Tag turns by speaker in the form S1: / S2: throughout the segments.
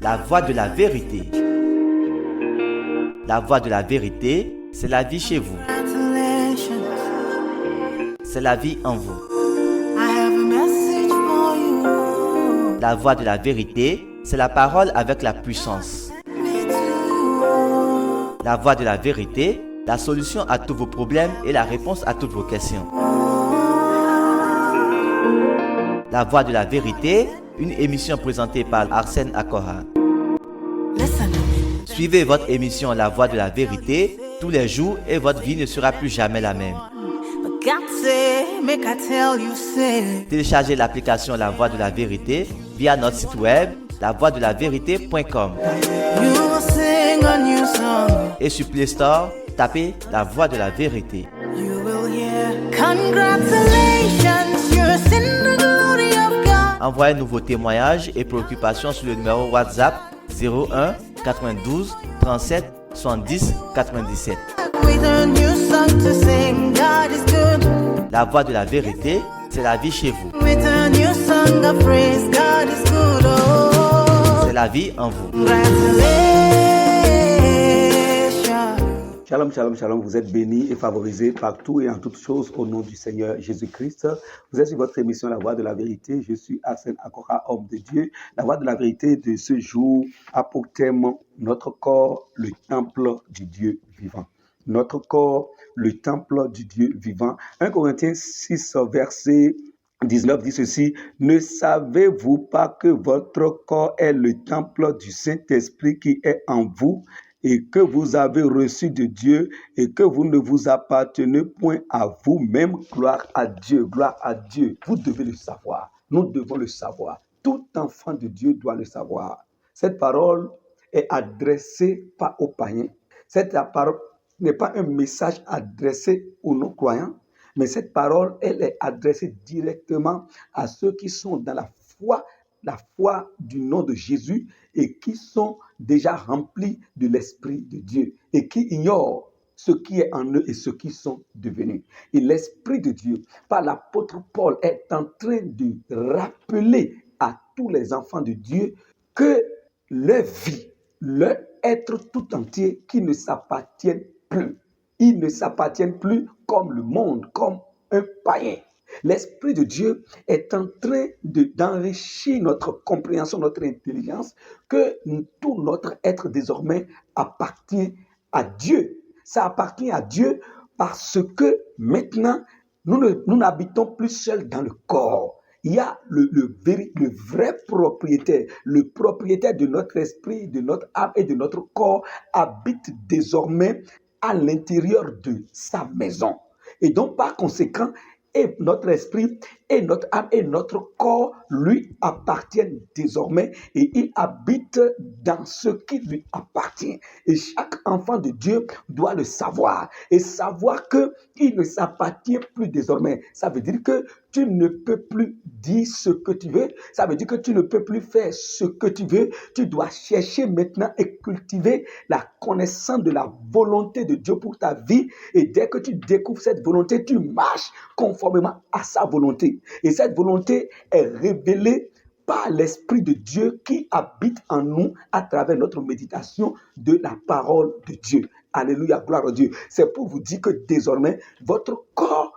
S1: La voie de la vérité. La voie de la vérité, c'est la vie chez vous. C'est la vie en vous. La voie de la vérité, c'est la parole avec la puissance. La voie de la vérité, la solution à tous vos problèmes et la réponse à toutes vos questions. La voie de la vérité, une émission présentée par Arsène Akora. Suivez votre émission La Voie de la Vérité tous les jours et votre vie ne sera plus jamais la même. Téléchargez l'application La Voie de la Vérité via notre site web lavoidelavérité.com. Et sur Play Store, tapez La Voie de la Vérité. Envoyez-nous vos témoignages et préoccupations sur le numéro WhatsApp 01 92 37 70 97. La voie de la vérité, c'est la vie chez vous. C'est la vie en vous.
S2: Shalom, shalom, shalom. Vous êtes bénis et favorisés partout et en toutes choses au nom du Seigneur Jésus-Christ. Vous êtes sur votre émission La Voie de la Vérité. Je suis Arsène Akora, homme de Dieu. La Voie de la Vérité de ce jour a pour thème notre corps, le temple du Dieu vivant. Notre corps, le temple du Dieu vivant. 1 Corinthiens 6, verset 19 dit ceci: ne savez-vous pas que votre corps est le temple du Saint-Esprit qui est en vous et que vous avez reçu de Dieu et que vous ne vous appartenez point à vous-même? Gloire à Dieu, gloire à Dieu. Vous devez le savoir. Nous devons le savoir. Tout enfant de Dieu doit le savoir. Cette parole est adressée pas aux païens. Cette parole n'est pas un message adressé aux non-croyants, mais cette parole, elle est adressée directement à ceux qui sont dans la foi du nom de Jésus et qui sont déjà remplis de l'Esprit de Dieu et qui ignorent ce qui est en eux et ce qu'ils sont devenus. Et l'Esprit de Dieu, par l'apôtre Paul, est en train de rappeler à tous les enfants de Dieu que leur vie, leur être tout entier, qui ne s'appartiennent plus. Ils ne s'appartiennent plus comme le monde, comme un païen. L'Esprit de Dieu est en train d'enrichir notre compréhension, notre intelligence, que tout notre être désormais appartient à Dieu. Ça appartient à Dieu parce que maintenant, nous n'habitons plus seuls dans le corps. Il y a le vrai propriétaire. Le propriétaire de notre esprit, de notre âme et de notre corps habite désormais à l'intérieur de sa maison. Et donc, par conséquent, et notre esprit et notre âme et notre corps lui appartiennent désormais et il habite dans ce qui lui appartient. Et chaque enfant de Dieu doit le savoir et savoir qu'il ne s'appartient plus désormais. Ça veut dire que tu ne peux plus dire ce que tu veux. Ça veut dire que tu ne peux plus faire ce que tu veux. Tu dois chercher maintenant et cultiver la connaissance de la volonté de Dieu pour ta vie. Et dès que tu découvres cette volonté, tu marches conformément à sa volonté. Et cette volonté est révélée par l'Esprit de Dieu qui habite en nous à travers notre méditation de la parole de Dieu. Alléluia, gloire à Dieu. C'est pour vous dire que désormais, votre corps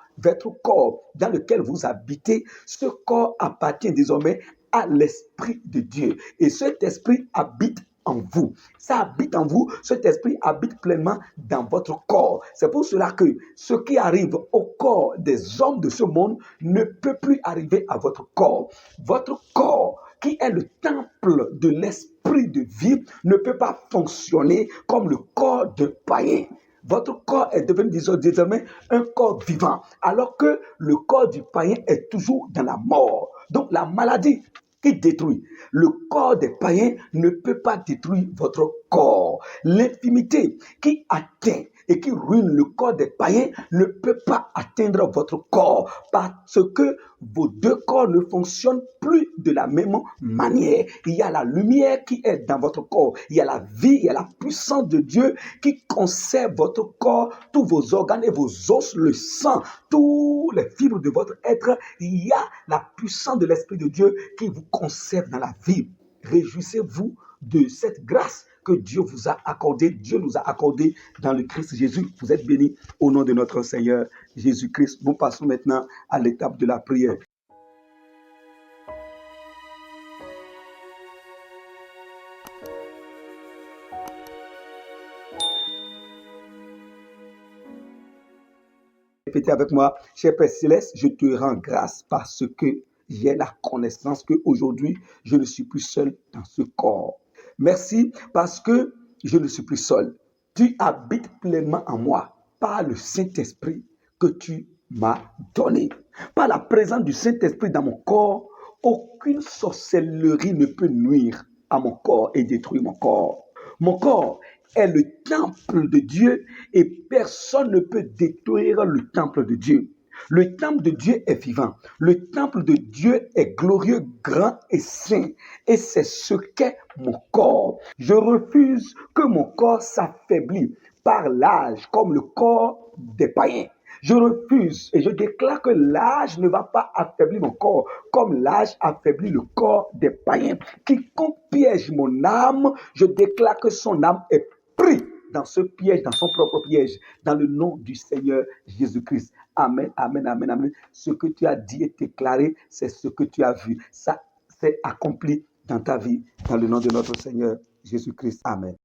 S2: dans lequel vous habitez, ce corps appartient désormais à l'Esprit de Dieu. Et cet esprit habite en vous. Ça habite en vous, cet esprit habite pleinement dans votre corps. C'est pour cela que ce qui arrive au corps des hommes de ce monde ne peut plus arriver à votre corps. Votre corps, qui est le temple de l'esprit de vie, ne peut pas fonctionner comme le corps de païen. Votre corps est devenu désormais un corps vivant, alors que le corps du païen est toujours dans la mort. Donc la maladie qui détruit le corps des païens ne peut pas détruire votre corps. L'infimité qui atteint et qui ruine le corps des païens ne peut pas atteindre votre corps parce que vos deux corps ne fonctionnent plus de la même manière. Il y a la lumière qui est dans votre corps, il y a la vie, il y a la puissance de Dieu qui conserve votre corps, tous vos organes et vos os, le sang, tous les fibres de votre être. Il y a la puissance de l'Esprit de Dieu qui vous conserve dans la vie. Réjouissez-vous de cette grâce que Dieu vous a accordée, Dieu nous a accordée dans le Christ Jésus. Vous êtes bénis au nom de notre Seigneur Jésus-Christ. Nous passons maintenant à l'étape de la prière. Répétez avec moi, cher Père Céleste, je te rends grâce parce que j'ai la connaissance qu'aujourd'hui, je ne suis plus seul dans ce corps. Merci parce que je ne suis plus seul. Tu habites pleinement en moi par le Saint-Esprit que tu m'as donné. Par la présence du Saint-Esprit dans mon corps, aucune sorcellerie ne peut nuire à mon corps et détruire mon corps. Mon corps est le temple de Dieu et personne ne peut détruire le temple de Dieu. Le temple de Dieu est vivant. Le temple de Dieu est glorieux, grand et saint. Et c'est ce qu'est mon corps. Je refuse que mon corps s'affaiblisse par l'âge comme le corps des païens. Je refuse et je déclare que l'âge ne va pas affaiblir mon corps comme l'âge affaiblit le corps des païens. Quiconque piège mon âme, je déclare que son âme est prise dans ce piège, dans son propre piège, dans le nom du Seigneur Jésus-Christ. Amen, amen, amen, amen. Ce que tu as dit et déclaré, c'est ce que tu as vu. Ça s'est accompli dans ta vie, dans le nom de notre Seigneur Jésus-Christ. Amen.